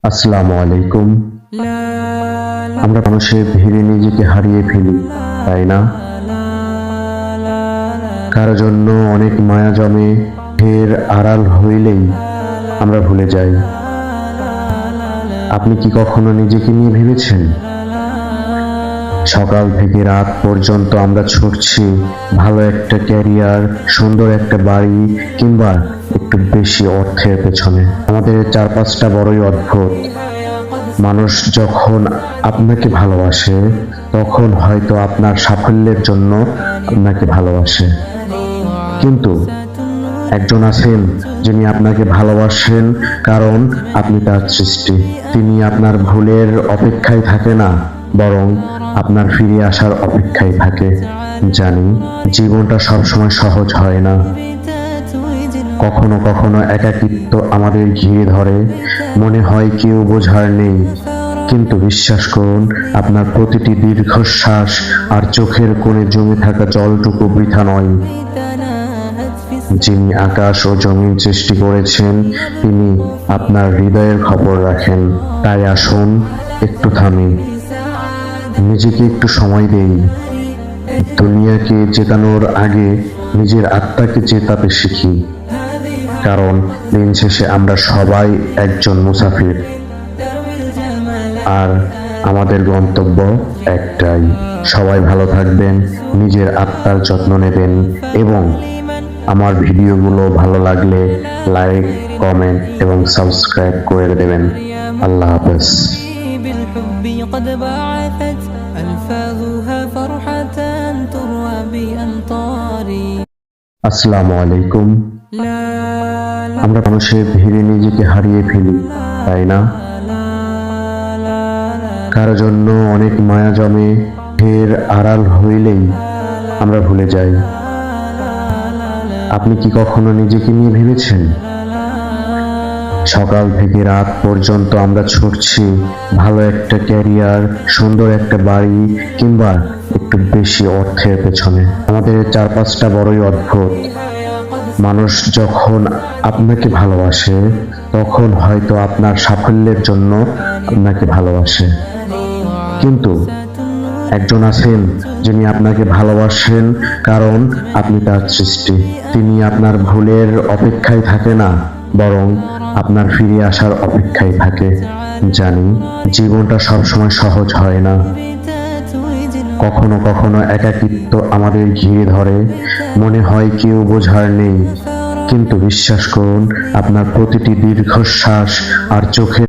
আসসালামু আলাইকুম। আমরা মানুষের ভিড়ে নিজেকে হারিয়ে ফেলি, তাই না? কারো জন্য অনেক মায়া জমে, ঢের আড়াল হইলেই আমরা ভুলে যাই। আপনি কি কখনো নিজেকে নিয়ে ভেবেছেন? সকাল থেকে রাত পর্যন্ত আমরা ছুটছি ভালো একটা ক্যারিয়ার, সুন্দর একটা বাড়ি কিংবা একটু বেশি অর্থের পেছনে। আমাদের চারপাশটা বড়ই অদ্ভুত। মানুষ যখন আপনাকে ভালোবাসে তখন হয়তো আপনার সাফল্যের জন্য আপনাকে ভালোবাসে, কিন্তু একজন আছেন যিনি আপনাকে ভালোবাসেন কারণ আপনি তার সৃষ্টি। তিনি আপনার ভুলের অপেক্ষায় থাকে না, বরং আপনার ফিরে আসার অপেক্ষায় থাকে। জানি জীবনটা সবসময় সহজ হয় না, কখনো কখনো একাকিত্ব আমাদের ঘিরে ধরে, মনে হয় কেউ বোঝার নেই। কিন্তু বিশ্বাস করুন, আপনার প্রতিটি দীর্ঘশ্বাস আর চোখের কোণে জমে থাকা জলটুকু বৃথা নয়। যিনি আকাশ ও জমিন সৃষ্টি করেছেন তিনি আপনার হৃদয়ের খবর রাখেন। তাই আসুন একটু থামি, নিজেকে একটু সময় দেই। দুনিয়াকে জেতানোর আগে নিজের আত্মাকে জেতাতে শিখি, কারণ দিন শেষে আমরা সবাই একজন মুসাফির, আর আমাদের গন্তব্য একটাই। সবাই ভালো থাকবেন, নিজের আত্মার যত্ন নেবেন, এবং আমার ভিডিওগুলো ভালো লাগলে লাইক, কমেন্ট এবং সাবস্ক্রাইব করে দেবেন। আল্লাহ হাফেজ। بالحب قد بعثت ألفاظها فرحة تروى بأمطاري. আসসালামু আলাইকুম। আমরা মানুষের ভিড়ে নিজেকে হারিয়ে ফেলি, তাই না? কারো জন্য অনেক মায়া জমে, ঢের আড়াল হইলেই আমরা ভুলে যাই। আপনি কি কখনো নিজেকে নিয়ে ভেবেছেন? সকাল থেকে রাত পর্যন্ত আমরা ছুটছি ভালো একটা ক্যারিয়ার, সুন্দর একটা বাড়ি কিংবা একটু বেশি অর্থের পেছনে। আমাদের চারপাশটা বড়ই অদ্ভুত। মানুষ যখন আপনাকে ভালোবাসে তখন হয়তো আপনার সাফল্যের জন্য আপনাকে ভালোবাসে, কিন্তু একজন আছেন যিনি আপনাকে ভালোবাসেন কারণ আপনি তার সৃষ্টি। তিনি আপনার ভুলের অপেক্ষায় থাকে না, বরং আপনার ফিরে আসার অপেক্ষায় থাকে। জানি জীবনটা সবসময় সহজ হয় না, কখনো কখনো একাকিত্ব আমাদের ঘিরে ধরে, মনে হয় কেউ বোঝার নেই। কিন্তু বিশ্বাস করুন, আপনার প্রতিটি দীর্ঘশ্বাস আর চোখের